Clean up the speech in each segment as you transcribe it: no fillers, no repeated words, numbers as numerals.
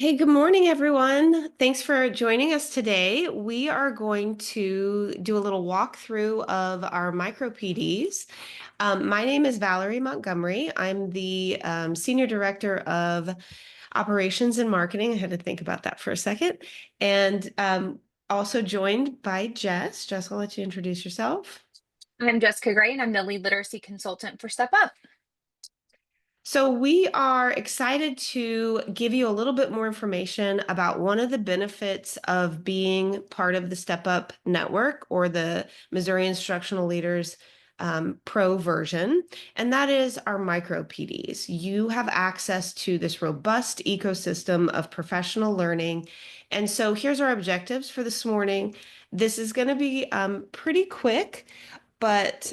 Hey, good morning, everyone. Thanks for joining us today. We are going to do a little walkthrough of our micro PDs. My name is Valerie Montgomery. I'm the Senior Director of Operations and Marketing. I had to think about that for a second. And also joined by Jess. Jess, I'll let you introduce yourself. I'm Jessica Gray, and I'm the lead literacy consultant for Step Up. So we are excited to give you a little bit more information about one of the benefits of being part of the Step Up network or the Missouri Instructional Leaders Pro version, and that is our micro PDs. You have access to this robust ecosystem of professional learning. And so here's our objectives for this morning. This is going to be pretty quick, but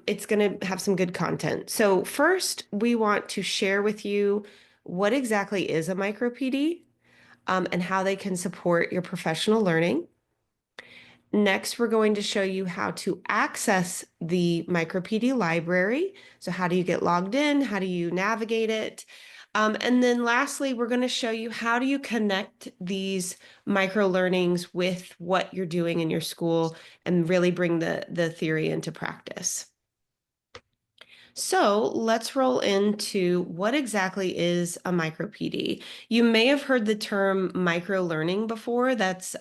it's going to have some good content. So first, we want to share with you what exactly is a micro PD, and how they can support your professional learning. Next, we're going to show you how to access the MicroPD library. So how do you get logged in? How do you navigate it? And then lastly, we're going to show you how do you connect these micro learnings with what you're doing in your school and really bring the theory into practice. So let's roll into what exactly is a micro PD. You may have heard the term micro learning before. That's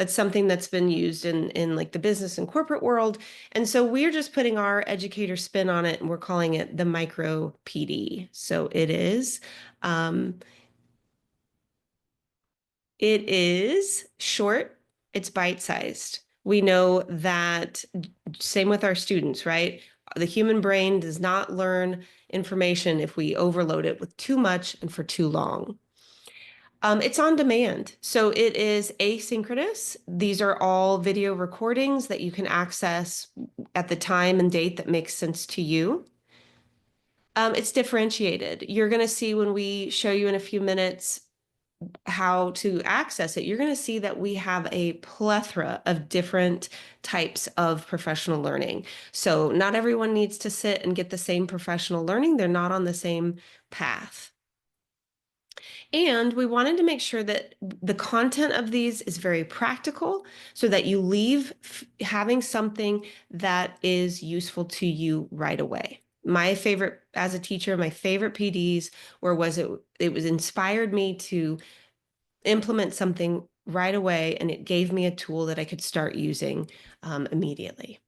something that's been used in like the business and corporate world. And so we're just putting our educator spin on it and we're calling it the micro PD. So um, it is short, it's bite-sized. We know that same with our students, right? The human brain does not learn information if we overload it with too much and for too long. It's on demand, so it is asynchronous. These are all video recordings that you can access at the time and date that makes sense to you. It's differentiated. You're going to see when we show you in a few minutes how to access it, you're going to see that we have a plethora of different types of professional learning. So not everyone needs to sit and get the same professional learning. They're not on the same path. And we wanted to make sure that the content of these is very practical so that you leave having something that is useful to you right away. My favorite as a teacher, my favorite PDs, or was it was inspired me to implement something right away, and it gave me a tool that I could start using immediately.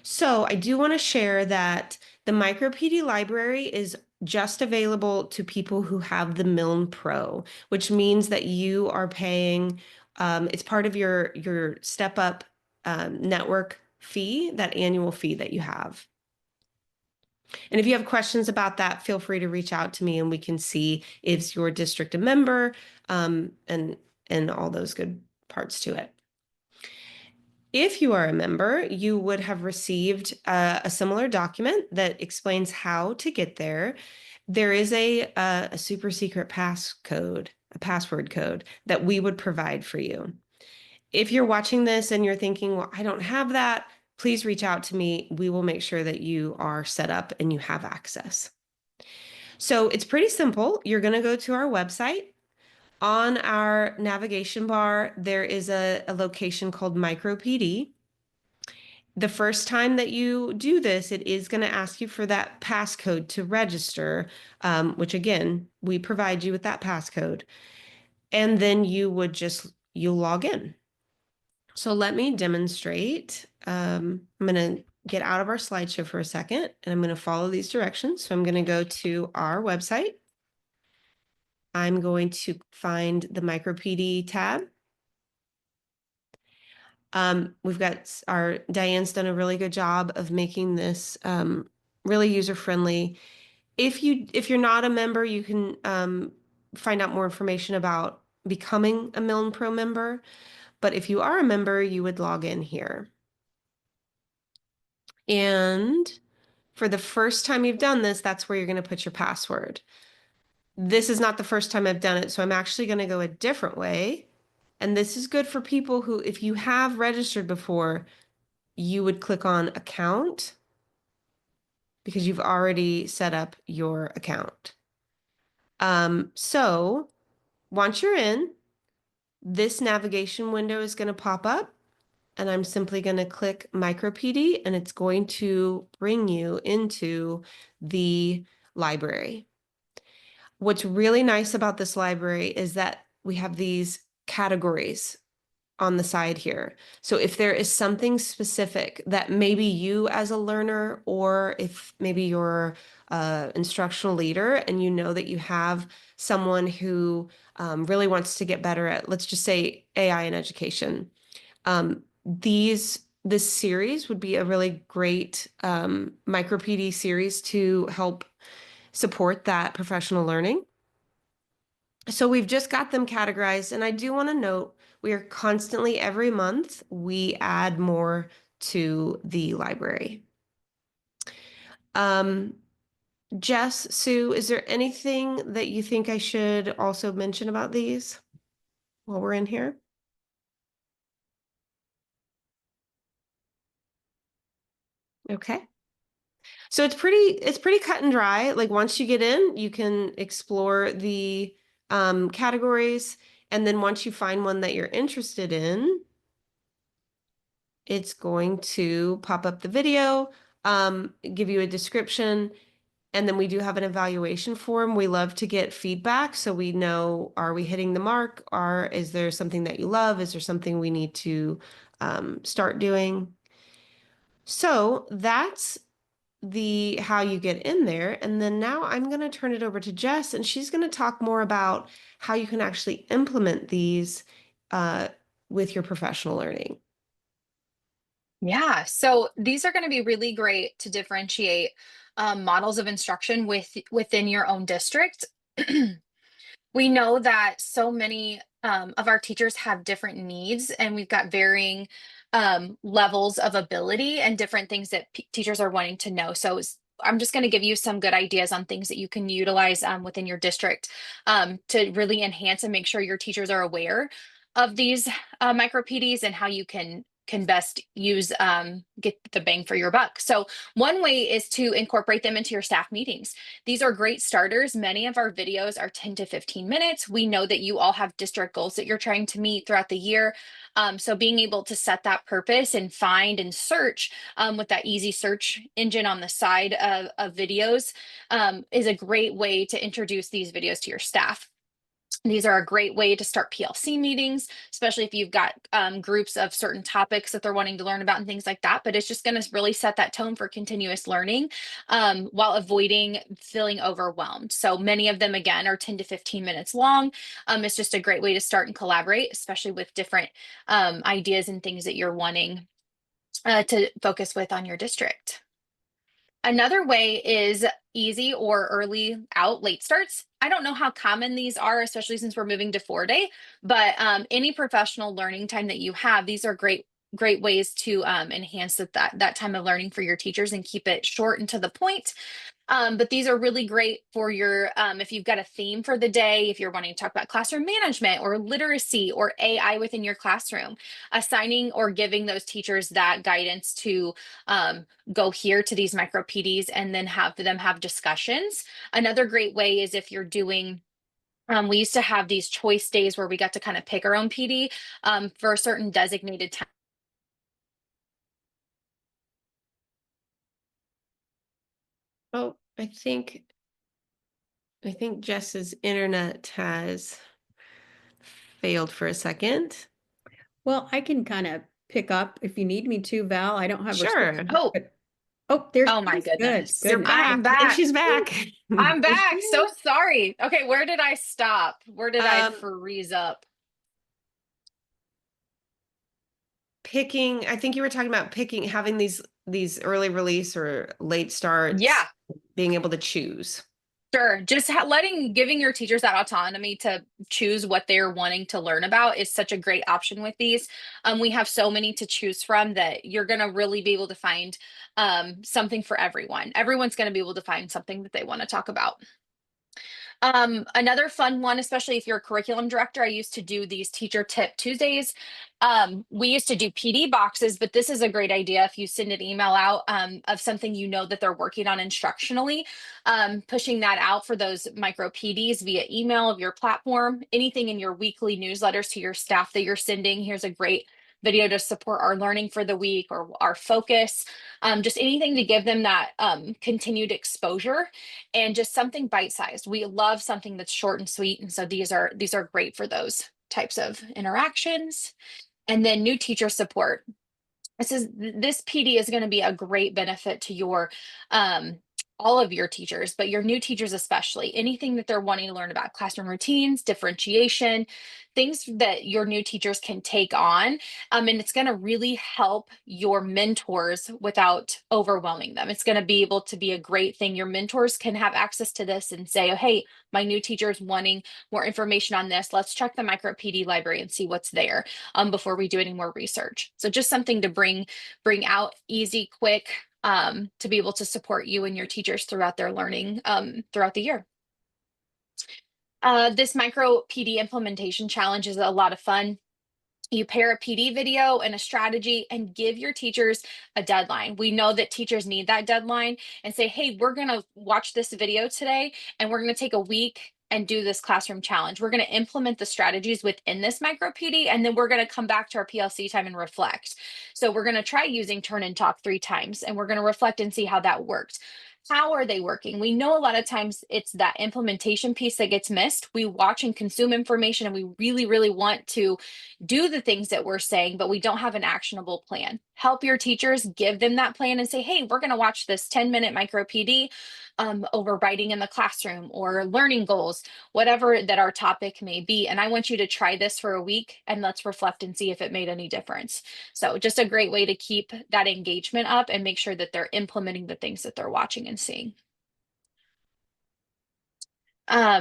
So I do want to share that the MicroPD library is just available to people who have the Milne Pro, which means that you are paying, it's part of your Step Up network fee, that annual fee that you have. And if you have questions about that, feel free to reach out to me and we can see if your district a member, and all those good parts to it. If you are a member, you would have received a similar document that explains how to get there. There is a super secret passcode, a password code that we would provide for you. If you're watching this and you're thinking, well, I don't have that, please reach out to me. We will make sure that you are set up and you have access. So it's pretty simple. You're going to go to our website. On our navigation bar, there is a location called MicroPD. The first time that you do this, it is going to ask you for that passcode to register, which again, we provide you with that passcode. And then you log in. So let me demonstrate. I'm going to get out of our slideshow for a second and I'm going to follow these directions. So I'm going to go to our website. I'm going to find the MicroPD tab. We've got Diane's done a really good job of making this really user-friendly. If you're not a member, you can find out more information about becoming a Milne Pro member. But if you are a member, you would log in here. And for the first time you've done this, that's where you're going to put your password. This is not the first time I've done it, so I'm actually going to go a different way. And this is good for people who, if you have registered before, you would click on account because you've already set up your account. So once you're in, this navigation window is going to pop up, and I'm simply going to click MicroPD, and it's going to bring you into the library. What's really nice about this library is that we have these categories on the side here. So if there is something specific that maybe you as a learner, or if maybe you're instructional leader and you know that you have someone who really wants to get better at, let's just say, AI in education, this series would be a really great micro PD series to help support that professional learning. So we've just got them categorized, and I do want to note we are constantly, every month, we add more to the library. Um, Jess, Sue, is there anything that you think I should also mention about these while we're in here? Okay. So it's pretty cut and dry. Like once you get in, you can explore the categories, and then once you find one that you're interested in, it's going to pop up the video, give you a description, and then we do have an evaluation form. We love to get feedback so we know, are we hitting the mark? Is there something that you love? Is there something we need to start doing? So that's the how you get in there. And then now I'm going to turn it over to Jess, and she's going to talk more about how you can actually implement these uh, with your professional learning. Yeah, so these are going to be really great to differentiate models of instruction within your own district. We know that so many of our teachers have different needs, and we've got varying levels of ability and different things that teachers are wanting to know. So I'm just going to give you some good ideas on things that you can utilize within your district to really enhance and make sure your teachers are aware of these micro PDs and how you can best use get the bang for your buck. So one way is to incorporate them into your staff meetings. These are great starters. Many of our videos are 10 to 15 minutes. We know that you all have district goals that you're trying to meet throughout the year. So being able to set that purpose and find and search with that easy search engine on the side of videos is a great way to introduce these videos to your staff. These are a great way to start PLC meetings, especially if you've got groups of certain topics that they're wanting to learn about and things like that. But it's just going to really set that tone for continuous learning while avoiding feeling overwhelmed. So many of them, again, are 10 to 15 minutes long. It's just a great way to start and collaborate, especially with different ideas and things that you're wanting to focus with on your district. Another way is easy or early out late starts. I don't know how common these are, especially since we're moving to 4 day, but any professional learning time that you have, these are great ways to enhance that time of learning for your teachers and keep it short and to the point. But these are really great for your, if you've got a theme for the day, if you're wanting to talk about classroom management or literacy or AI within your classroom, assigning or giving those teachers that guidance to go here to these micro PDs and then have them have discussions. Another great way is if you're doing we used to have these choice days where we got to kind of pick our own PD for a certain designated time. Oh, I think Jess's internet has failed for a second. Well, I can kind of pick up if you need me to, Val. I don't have Sure. reception, Oh, but oh, there's oh my good, goodness. You're goodness. back, I'm and back. she's back. I'm There she back. So is. sorry. Okay, where did I stop? Where did I Um, freeze up? I think you were talking about having these early release or late starts, Yeah, being able to choose. sure. Just giving your teachers that autonomy to choose what they're wanting to learn about is such a great option with these. We have so many to choose from that you're going to really be able to find something for everyone. Everyone's going to be able to find something that they want to talk about. Another fun one, especially if you're a curriculum director, I used to do these teacher tip Tuesdays. We used to do PD boxes, but this is a great idea if you send an email out of something you know that they're working on instructionally, pushing that out for those micro PDs via email of your platform, anything in your weekly newsletters to your staff that you're sending. Here's a great video to support our learning for the week or our focus, just anything to give them that continued exposure and just something bite-sized. We love something that's short and sweet. And so these are great for those types of interactions. And then new teacher support. This PD is going to be a great benefit to your all of your teachers, but your new teachers especially. Anything that they're wanting to learn about classroom routines, differentiation, things that your new teachers can take on. And it's going to really help your mentors without overwhelming them. It's going to be able to be a great thing. Your mentors can have access to this and say, oh, hey, my new teacher is wanting more information on this. Let's check the micro PD library and see what's there before we do any more research. So just something to bring out easy, quick, to be able to support you and your teachers throughout their learning throughout the year. This micro PD implementation challenge is a lot of fun. You pair a PD video and a strategy and give your teachers a deadline. We know that teachers need that deadline and say, hey, we're going to watch this video today and we're going to take a week and do this classroom challenge. We're going to implement the strategies within this micro PD, and then we're going to come back to our PLC time and reflect. So we're going to try using turn and talk 3 times, and we're going to reflect and see how that worked. How are they working? We know a lot of times it's that implementation piece that gets missed. We watch and consume information and we really, really want to do the things that we're saying, but we don't have an actionable plan. Help your teachers, give them that plan and say, hey, we're going to watch this 10-minute micro PD over writing in the classroom or learning goals, whatever that our topic may be. And I want you to try this for a week and let's reflect and see if it made any difference. So just a great way to keep that engagement up and make sure that they're implementing the things that they're watching and seeing.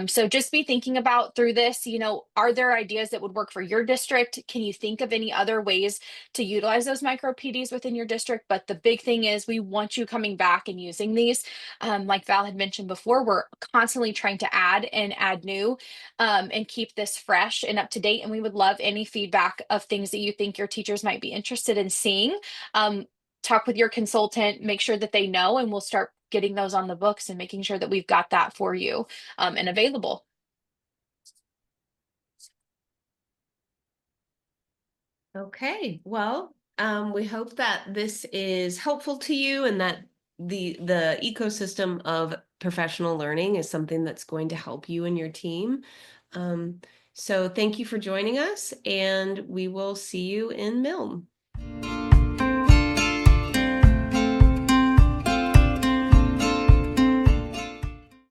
So just be thinking about through this, are there ideas that would work for your district? Can you think of any other ways to utilize those micro PDs within your district? But the big thing is we want you coming back and using these. Like Val had mentioned before, we're constantly trying to add new and keep this fresh and up to date. And we would love any feedback of things that you think your teachers might be interested in seeing. Talk with your consultant, make sure that they know, and we'll start getting those on the books and making sure that we've got that for you and available. Okay, well, we hope that this is helpful to you and that the ecosystem of professional learning is something that's going to help you and your team. So thank you for joining us, and we will see you in Milne.